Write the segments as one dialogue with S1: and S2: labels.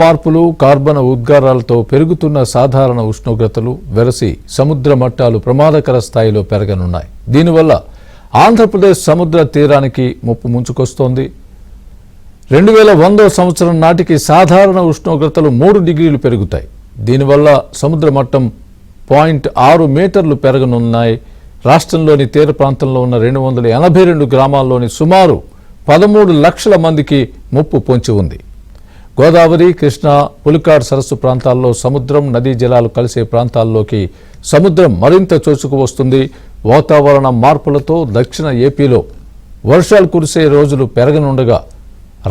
S1: మార్పులు కార్బన్ ఉద్గారాలతో పెరుగుతున్న సాధారణ ఉష్ణోగ్రతలు వెరసి సముద్ర మట్టాలు ప్రమాదకర స్థాయిలో పెరగనున్నాయి. దీనివల్ల ఆంధ్రప్రదేశ్ సముద్ర తీరానికి ముప్పు ముంచుకొస్తోంది. 2100 సంవత్సరం నాటికి సాధారణ ఉష్ణోగ్రతలు 3 డిగ్రీలు పెరుగుతాయి. దీనివల్ల సముద్ర మట్టం 0.6 మీటర్లు పెరగనున్నాయి. రాష్ట్రంలోని తీర ప్రాంతంలో ఉన్న 282 గ్రామాల్లోని సుమారు 13 లక్షల మందికి ముప్పు పొంచి ఉంది. గోదావరి, కృష్ణా, పులికాట్ సరస్సు ప్రాంతాల్లో సముద్రం, నదీ జలాలు కలిసే ప్రాంతాల్లోకి సముద్రం మరింత చొచ్చుకు వస్తుంది. వాతావరణ మార్పులతో దక్షిణ ఏపీలో వర్షాలు కురిసే రోజులు పెరగనుండగా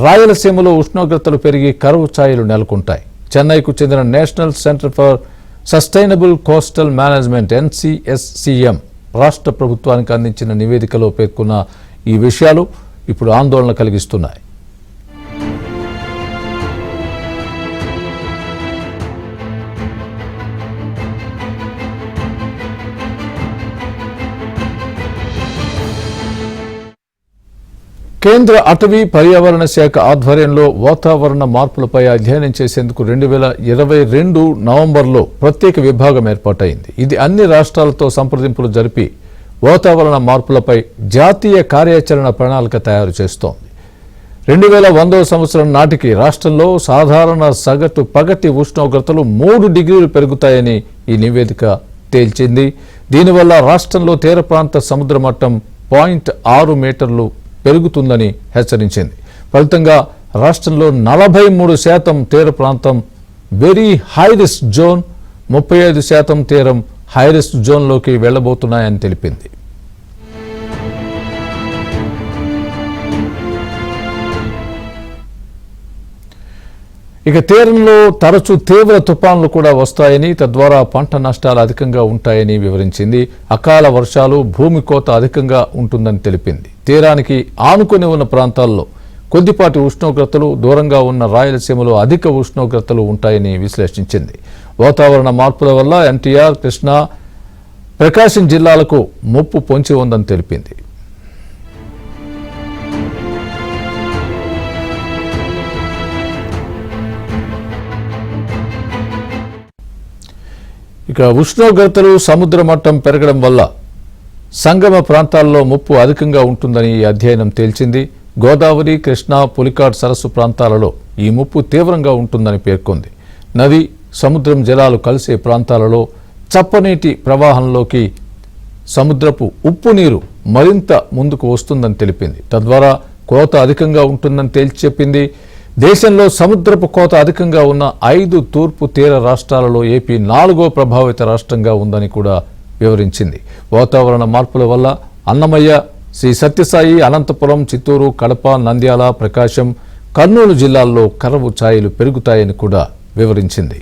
S1: రాయలసీమలో ఉష్ణోగ్రతలు పెరిగి కరువు ఛాయలు నెలకొంటాయి. చెన్నైకు చెందిన national centre for sustainable coastal management NCSCM రాష్ట్ర ప్రభుత్వానికి అందించిన నివేదికలో పేర్కొన్న ఈ విషయాలు ఇప్పుడు ఆందోళన కలిగిస్తున్నాయి. కేంద్ర అటవీ పర్యావరణ శాఖ ఆధ్వర్యంలో వాతావరణ మార్పులపై అధ్యయనం చేసేందుకు 2022 నవంబర్లో ప్రత్యేక విభాగం ఏర్పాటైంది. ఇది అన్ని రాష్ట్రాలతో సంప్రదింపులు జరిపి వాతావరణ మార్పులపై జాతీయ కార్యాచరణ ప్రణాళిక తయారు చేస్తోంది. 2100 సంవత్సరం నాటికి రాష్ట్రంలో సాధారణ సగటు పగటి ఉష్ణోగ్రతలు 3 డిగ్రీలు పెరుగుతాయని ఈ నివేదిక తేల్చింది. దీనివల్ల రాష్ట్రంలో తీర ప్రాంత సముద్ర మట్టం 0.6 మీటర్లు పెరుగుతుందని హెచ్చరించింది. ఫలితంగా రాష్ట్రంలో 43% తీర ప్రాంతం వెరీ హై రిస్క్ జోన్, 35% తీరం హై రిస్క్ జోన్లోకి వెళ్లబోతున్నాయని తెలిపింది. ఇక తీరంలో తరచూ తీవ్ర తుఫాన్లు కూడా వస్తాయని, తద్వారా పంట నష్టాలు అధికంగా ఉంటాయని వివరించింది. అకాల వర్షాలు, భూమి కోత అధికంగా ఉంటుందని తెలిపింది. తీరానికి ఆనుకుని ఉన్న ప్రాంతాల్లో కొద్దిపాటి ఉష్ణోగ్రతలు, దూరంగా ఉన్న రాయలసీమలో అధిక ఉష్ణోగ్రతలు ఉంటాయని విశ్లేషించింది. వాతావరణ మార్పుల వల్ల NTR, కృష్ణా, ప్రకాశం జిల్లాలకు ముప్పు పొంచి ఉందని తెలిపింది. ఇక ఉష్ణోగ్రతలు, సముద్ర మట్టం పెరగడం వల్ల సంగమ ప్రాంతాల్లో ముప్పు అధికంగా ఉంటుందని ఈ అధ్యయనం తేల్చింది. గోదావరి, కృష్ణా, పులికాట్ సరస్సు ప్రాంతాలలో ఈ ముప్పు తీవ్రంగా ఉంటుందని పేర్కొంది. నది, సముద్రం జలాలు కలిసే ప్రాంతాలలో చప్పనీటి ప్రవాహంలోకి సముద్రపు ఉప్పు నీరు మరింత ముందుకు వస్తుందని తెలిపింది. తద్వారా కోత అధికంగా ఉంటుందని తేల్చి చెప్పింది. దేశంలో సముద్రపు కోత అధికంగా ఉన్న 5 తూర్పు తీర రాష్ట్రాలలో ఏపీ 4వ ప్రభావిత రాష్ట్రంగా ఉందని కూడా వివరించింది. వాతావరణ మార్పుల వల్ల అన్నమయ్య, శ్రీ సత్యసాయి, అనంతపురం, చిత్తూరు, కడప, నంద్యాల, ప్రకాశం, కర్నూలు జిల్లాల్లో కరువు ఛాయలు పెరుగుతాయని కూడా వివరించింది.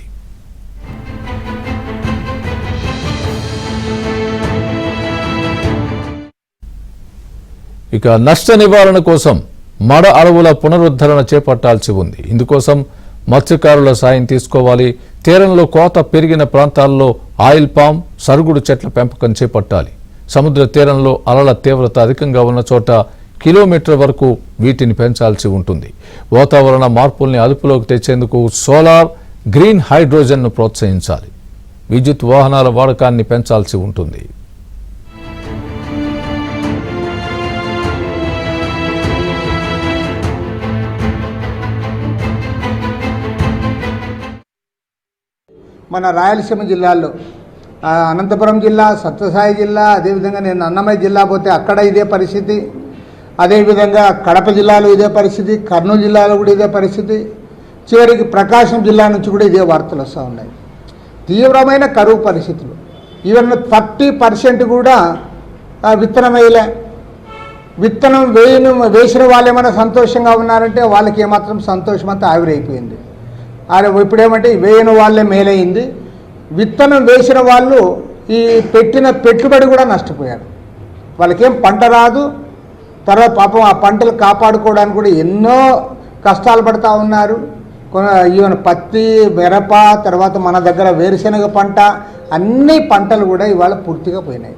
S1: ఇక నష్ట నివారణ కోసం మడ అడవుల పునరుద్ధరణ చేపట్టాల్సి ఉంది. ఇందుకోసం మత్స్యకారుల సాయం తీసుకోవాలి. తీరంలో కోత పెరిగిన ప్రాంతాల్లో ఆయిల్ పామ్, సరుగుడు చెట్ల పెంపకం చేపట్టాలి. సముద్ర తీరంలో అలల తీవ్రత అధికంగా ఉన్న చోట కిలోమీటర్ వరకు వీటిని పెంచాల్సి ఉంటుంది. వాతావరణ మార్పుల్ని అదుపులోకి తెచ్చేందుకు సోలార్, గ్రీన్ హైడ్రోజన్ను ప్రోత్సహించాలి. విద్యుత్ వాహనాల వాడకాన్ని పెంచాల్సి ఉంటుంది.
S2: మన రాయలసీమ జిల్లాల్లో అనంతపురం జిల్లా, సత్యసాయి జిల్లా, అదేవిధంగా నేను అన్నమయ్య జిల్లా పోతే అక్కడ ఇదే పరిస్థితి, అదేవిధంగా కడప జిల్లాలో ఇదే పరిస్థితి, కర్నూలు జిల్లాలో కూడా ఇదే పరిస్థితి, చివరికి ప్రకాశం జిల్లా నుంచి కూడా ఇదే వార్తలు వస్తూ ఉన్నాయి. తీవ్రమైన కరువు పరిస్థితులు. ఈవెన్ 30% కూడా విత్తనం వేయలే. విత్తనం వేసిన వాళ్ళు ఏమైనా సంతోషంగా ఉన్నారంటే వాళ్ళకి ఏమాత్రం సంతోషం అంతా ఆవిరైపోయింది. ఇప్పుడేమంటే వేయని వాళ్ళే మేలైంది. విత్తనం వేసిన వాళ్ళు ఈ పెట్టిన పెట్టుబడి కూడా నష్టపోయారు. వాళ్ళకేం పంట రాదు. తర్వాత పాపం ఆ పంటలు కాపాడుకోవడానికి కూడా ఎన్నో కష్టాలు పడుతూ ఉన్నారు. ఈవెన్ పత్తి, మిరప, తర్వాత మన దగ్గర వేరుశెనగ పంట, అన్ని పంటలు కూడా ఇవాళ పూర్తిగా పోయినాయి.